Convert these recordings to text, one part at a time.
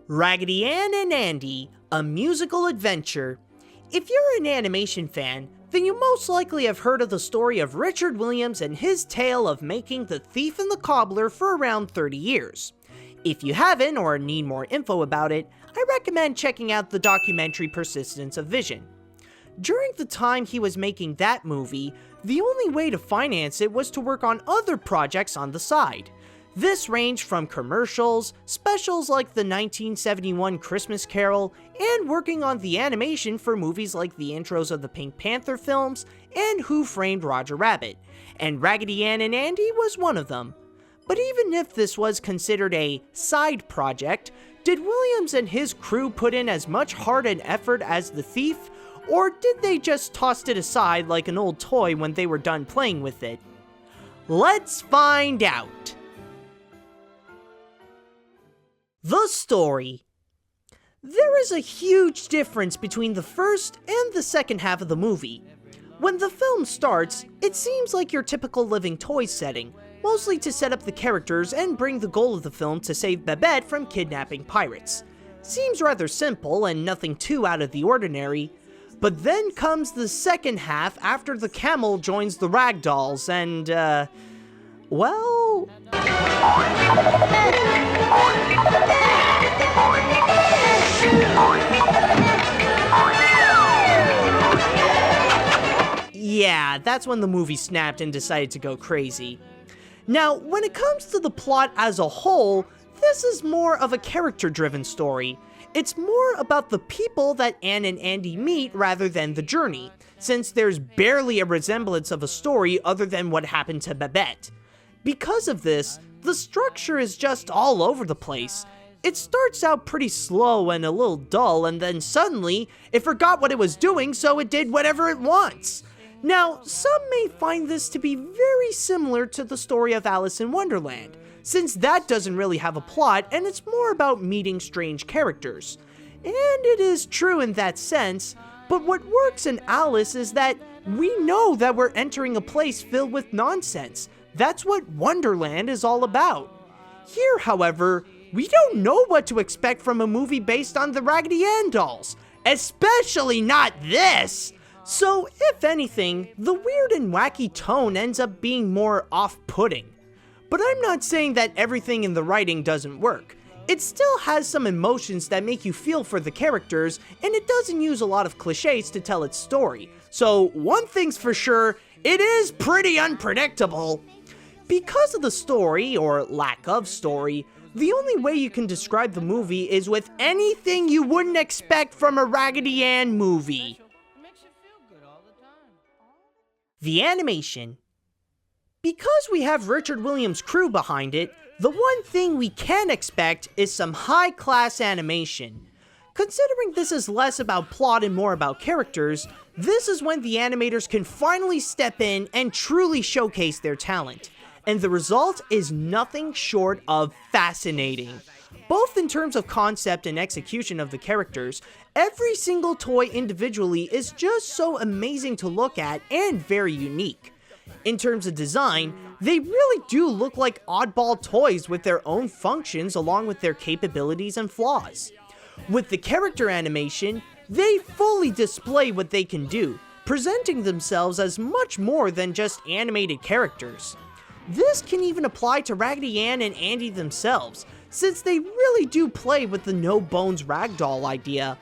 Raggedy Ann and Andy, a musical adventure. If you're an animation fan, then you most likely have heard of the story of Richard Williams and his tale of making The Thief and the Cobbler for around 30 years. If you haven't or need more info about it, I recommend checking out the documentary Persistence of Vision. During the time he was making that movie, the only way to finance it was to work on other projects on the side. This ranged from commercials, specials like the 1971 Christmas Carol, and working on the animation for movies like the intros of the Pink Panther films and Who Framed Roger Rabbit, and Raggedy Ann and Andy was one of them. But even if this was considered a side project, did Williams and his crew put in as much heart and effort as The Thief, or did they just toss it aside like an old toy when they were done playing with it? Let's find out! The story. There is a huge difference between the first and the second half of the movie. When the film starts, it seems like your typical Living Toys setting, mostly to set up the characters and bring the goal of the film to save Babette from kidnapping pirates. Seems rather simple and nothing too out of the ordinary, but then comes the second half after the camel joins the ragdolls and, well... Yeah, that's when the movie snapped and decided to go crazy. Now, when it comes to the plot as a whole, this is more of a character-driven story. It's more about the people that Ann and Andy meet rather than the journey, since there's barely a resemblance of a story other than what happened to Babette. Because of this, the structure is just all over the place. It starts out pretty slow and a little dull, and then suddenly, it forgot what it was doing, so it did whatever it wants. Now, some may find this to be very similar to the story of Alice in Wonderland, since that doesn't really have a plot and it's more about meeting strange characters. And it is true in that sense, but what works in Alice is that we know that we're entering a place filled with nonsense. That's what Wonderland is all about. Here, however, we don't know what to expect from a movie based on the Raggedy Ann dolls, especially not this! So, if anything, the weird and wacky tone ends up being more off-putting. But I'm not saying that everything in the writing doesn't work. It still has some emotions that make you feel for the characters, and it doesn't use a lot of cliches to tell its story. So, one thing's for sure, it is pretty unpredictable. Because of the story, or lack of story, the only way you can describe the movie is with anything you wouldn't expect from a Raggedy Ann movie. The animation. Because we have Richard Williams' crew behind it, the one thing we can expect is some high-class animation. Considering this is less about plot and more about characters, this is when the animators can finally step in and truly showcase their talent. And the result is nothing short of fascinating. Both in terms of concept and execution of the characters, every single toy individually is just so amazing to look at and very unique. In terms of design, they really do look like oddball toys with their own functions along with their capabilities and flaws. With the character animation, they fully display what they can do, presenting themselves as much more than just animated characters. This can even apply to Raggedy Ann and Andy themselves, since they really do play with the no-bones ragdoll idea.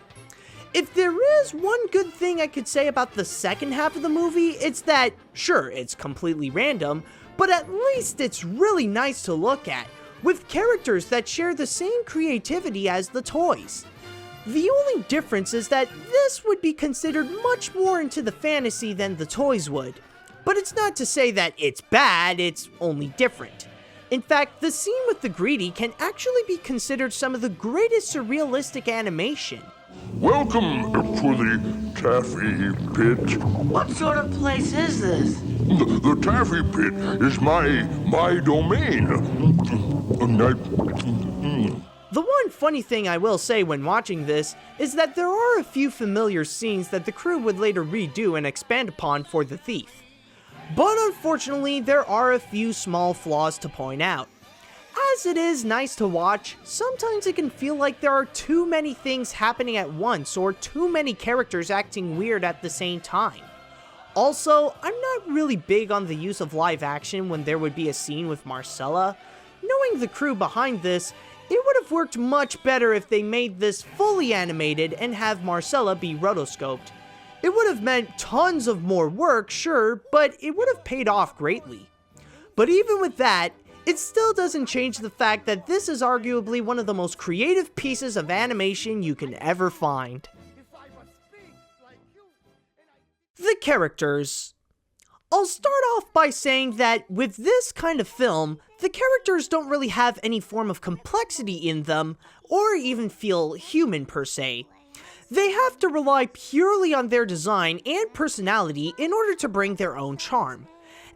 If there is one good thing I could say about the second half of the movie, it's that, sure, it's completely random, but at least it's really nice to look at, with characters that share the same creativity as the toys. The only difference is that this would be considered much more into the fantasy than the toys would. But it's not to say that it's bad, it's only different. In fact, the scene with the Greedy can actually be considered some of the greatest surrealistic animation. Welcome to the Taffy Pit. What sort of place is this? The Taffy Pit is my domain. The one funny thing I will say when watching this is that there are a few familiar scenes that the crew would later redo and expand upon for The Thief. But unfortunately, there are a few small flaws to point out. As it is nice to watch, sometimes it can feel like there are too many things happening at once or too many characters acting weird at the same time. Also, I'm not really big on the use of live action when there would be a scene with Marcella. Knowing the crew behind this, it would have worked much better if they made this fully animated and have Marcella be rotoscoped. It would have meant tons of more work, sure, but it would have paid off greatly. But even with that, it still doesn't change the fact that this is arguably one of the most creative pieces of animation you can ever find. The characters. I'll start off by saying that with this kind of film, the characters don't really have any form of complexity in them, or even feel human per se. They have to rely purely on their design and personality in order to bring their own charm.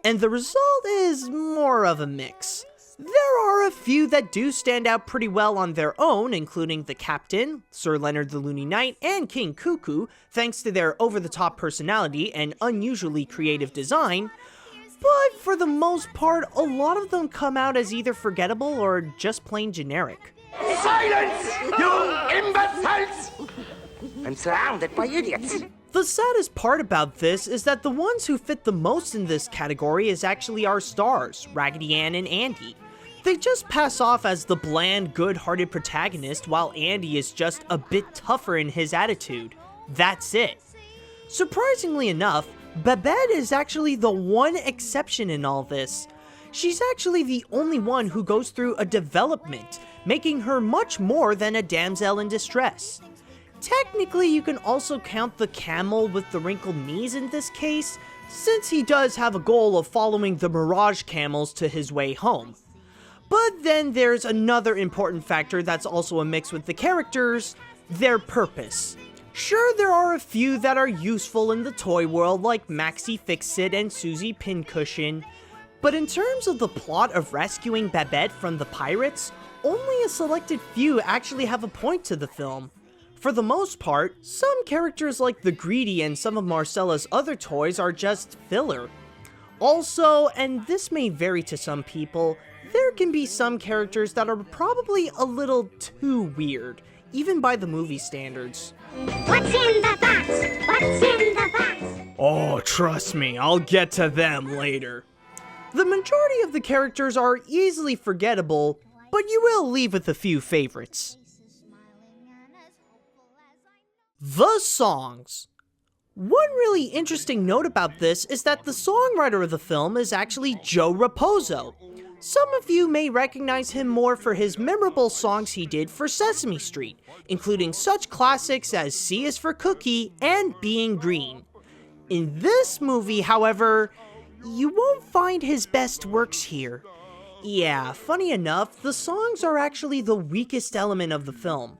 And the result is more of a mix. There are a few that do stand out pretty well on their own, including the Captain, Sir Leonard the Loony Knight, and King Cuckoo, thanks to their over-the-top personality and unusually creative design. But for the most part, a lot of them come out as either forgettable or just plain generic. Silence, you imbeciles! I'm surrounded by idiots. The saddest part about this is that the ones who fit the most in this category is actually our stars, Raggedy Ann and Andy. They just pass off as the bland, good-hearted protagonist, while Andy is just a bit tougher in his attitude. That's it. Surprisingly enough, Babette is actually the one exception in all this. She's actually the only one who goes through a development, making her much more than a damsel in distress. Technically, you can also count the camel with the wrinkled knees in this case, since he does have a goal of following the Mirage camels to his way home. But then there's another important factor that's also a mix with the characters, their purpose. Sure, there are a few that are useful in the toy world like Maxie Fix-It and Susie Pincushion, but in terms of the plot of rescuing Babette from the pirates, only a selected few actually have a point to the film. For the most part, some characters like the Greedy and some of Marcella's other toys are just filler. Also, and this may vary to some people, there can be some characters that are probably a little too weird, even by the movie standards. What's in the box? What's in the box? Oh, trust me, I'll get to them later. The majority of the characters are easily forgettable, but you will leave with a few favorites. The songs. One really interesting note about this is that the songwriter of the film is actually Joe Raposo. Some of you may recognize him more for his memorable songs he did for Sesame Street, including such classics as C is for Cookie and Being Green. In this movie, however, you won't find his best works here. Yeah, funny enough, the songs are actually the weakest element of the film,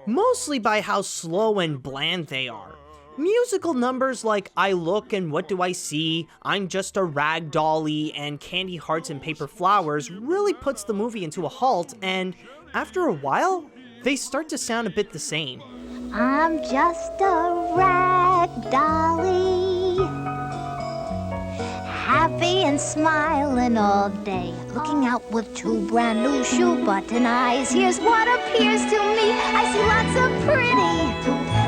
mostly by how slow and bland they are. Musical numbers like I Look and What Do I See, I'm Just a Rag Dolly, and Candy Hearts and Paper Flowers really puts the movie into a halt, and after a while, they start to sound a bit the same. I'm just a rag dolly, happy and smiling all day, looking out with two brand new shoe button eyes. Here's what appears to me. I see lots of pretty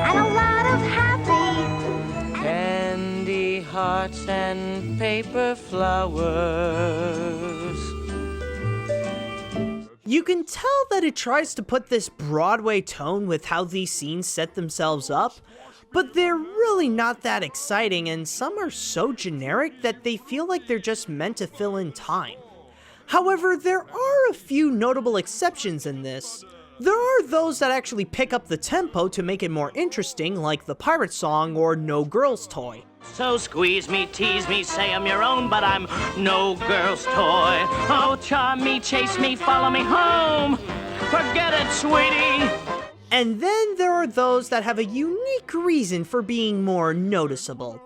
and a lot of happy. Candy hearts and paper flowers. You can tell that it tries to put this Broadway tone with how these scenes set themselves up, but they're really not that exciting, and some are so generic that they feel like they're just meant to fill in time. However, there are a few notable exceptions in this. There are those that actually pick up the tempo to make it more interesting, like the pirate song or No Girl's Toy. So squeeze me, tease me, say I'm your own, but I'm no girl's toy. Oh, charm me, chase me, follow me home. Forget it, sweetie. And then there are those that have a unique reason for being more noticeable.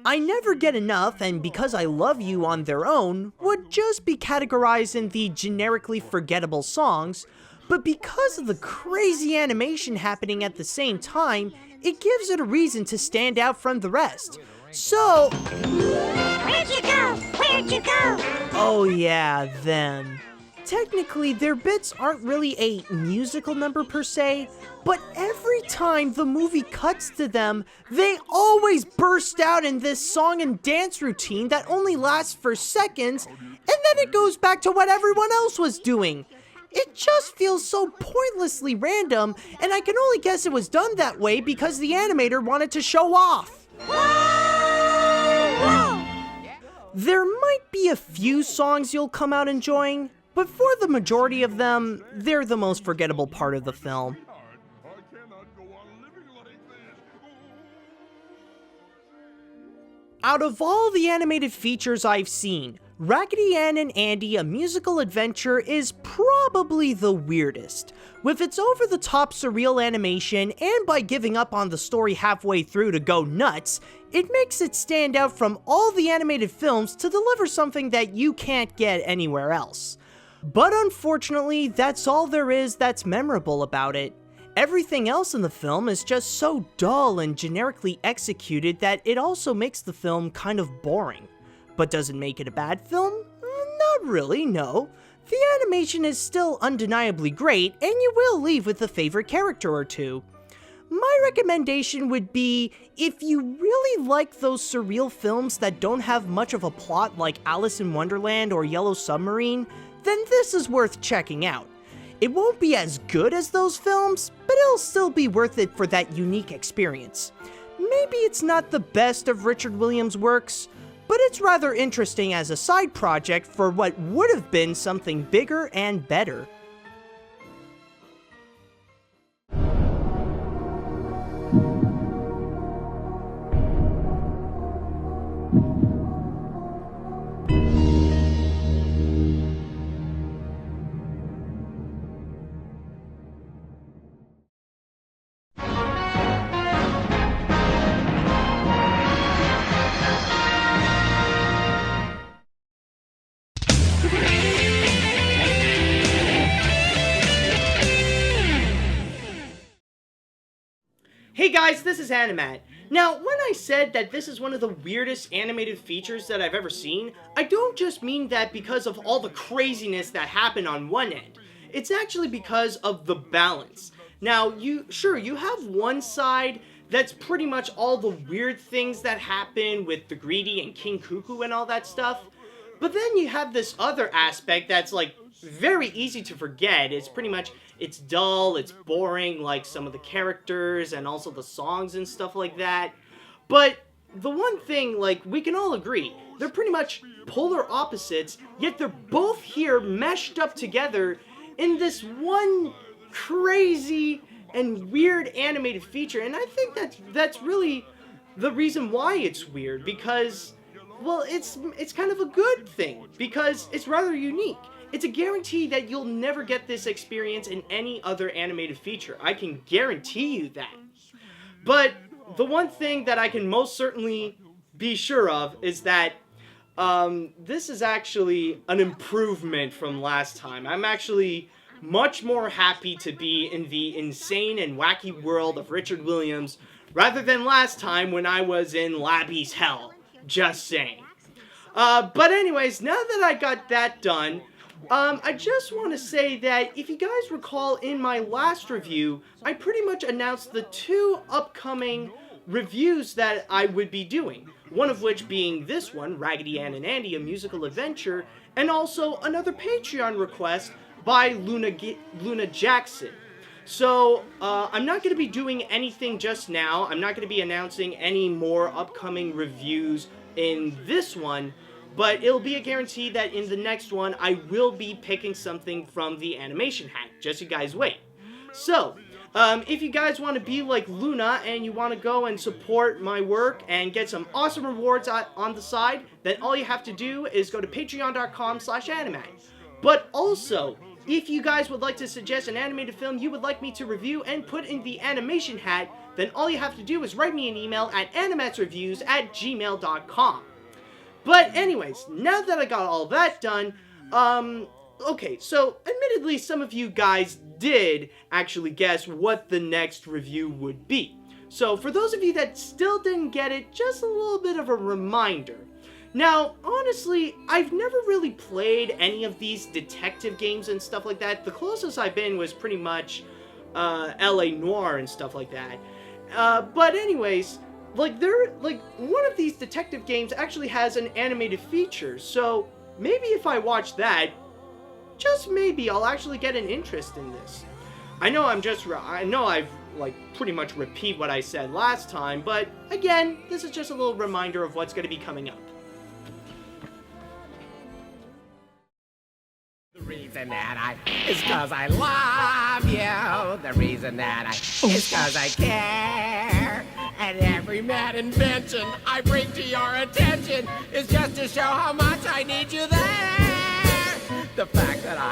I Never Get Enough and Because I Love You on their own would just be categorized in the generically forgettable songs, but because of the crazy animation happening at the same time, it gives it a reason to stand out from the rest. So... Where'd you go? Where'd you go? Oh yeah, them. Technically, their bits aren't really a musical number per se, but every time the movie cuts to them, they always burst out in this song and dance routine that only lasts for seconds, and then it goes back to what everyone else was doing. It just feels so pointlessly random, and I can only guess it was done that way because the animator wanted to show off. There might be a few songs you'll come out enjoying, but for the majority of them, they're the most forgettable part of the film. Out of all the animated features I've seen, Raggedy Ann and Andy: A Musical Adventure is probably the weirdest. With its over-the-top surreal animation, and by giving up on the story halfway through to go nuts, it makes it stand out from all the animated films to deliver something that you can't get anywhere else. But unfortunately, that's all there is that's memorable about it. Everything else in the film is just so dull and generically executed that it also makes the film kind of boring. But does it make it a bad film? Not really, no. The animation is still undeniably great, and you will leave with a favorite character or two. My recommendation would be, if you really like those surreal films that don't have much of a plot like Alice in Wonderland or Yellow Submarine, then this is worth checking out. It won't be as good as those films, but it'll still be worth it for that unique experience. Maybe it's not the best of Richard Williams' works, but it's rather interesting as a side project for what would have been something bigger and better. Hey guys, this is AniMat. Now, when I said that this is one of the weirdest animated features that I've ever seen, I don't just mean that because of all the craziness that happened on one end. It's actually because of the balance. Now, you have one side that's pretty much all the weird things that happen with the Greedy and King Cuckoo and all that stuff. But then you have this other aspect that's like very easy to forget. It's dull, it's boring, like some of the characters and also the songs and stuff like that. But the one thing, like, we can all agree, they're pretty much polar opposites, yet they're both here meshed up together in this one crazy and weird animated feature. And I think that's really the reason why it's weird, because, well, it's kind of a good thing, because it's rather unique. It's a guarantee that you'll never get this experience in any other animated feature. I can guarantee you that. But the one thing that I can most certainly be sure of is that this is actually an improvement from last time. I'm actually much more happy to be in the insane and wacky world of Richard Williams rather than last time when I was in Labby's hell. Just saying. But anyways, now that I got that done, I just want to say that if you guys recall in my last review, I pretty much announced the 2 upcoming reviews that I would be doing. One of which being this one, Raggedy Ann and Andy: A Musical Adventure, and also another Patreon request by Luna Jackson. So, I'm not going to be doing anything just now. I'm not going to be announcing any more upcoming reviews in this one. But it'll be a guarantee that in the next one, I will be picking something from the animation hat. Just you guys wait. So, if you guys want to be like Luna and you want to go and support my work and get some awesome rewards on the side, then all you have to do is go to patreon.com/animat. But also, if you guys would like to suggest an animated film you would like me to review and put in the animation hat, then all you have to do is write me an email at animatsreviews@gmail.com. But anyways, now that I got all that done, okay, so admittedly, some of you guys did actually guess what the next review would be. So for those of you that still didn't get it, just a little bit of a reminder. Now, honestly, I've never really played any of these detective games and stuff like that. The closest I've been was pretty much LA Noire and stuff like that. But anyways, one of these detective games actually has an animated feature, so maybe if I watch that, just maybe I'll actually get an interest in this. I know I've pretty much repeat what I said last time, but again, this is just a little reminder of what's going to be coming up. The reason that is 'cause I love you. The reason that is 'cause I care. And every mad invention I bring to your attention is just to show how much I need you there. The fact that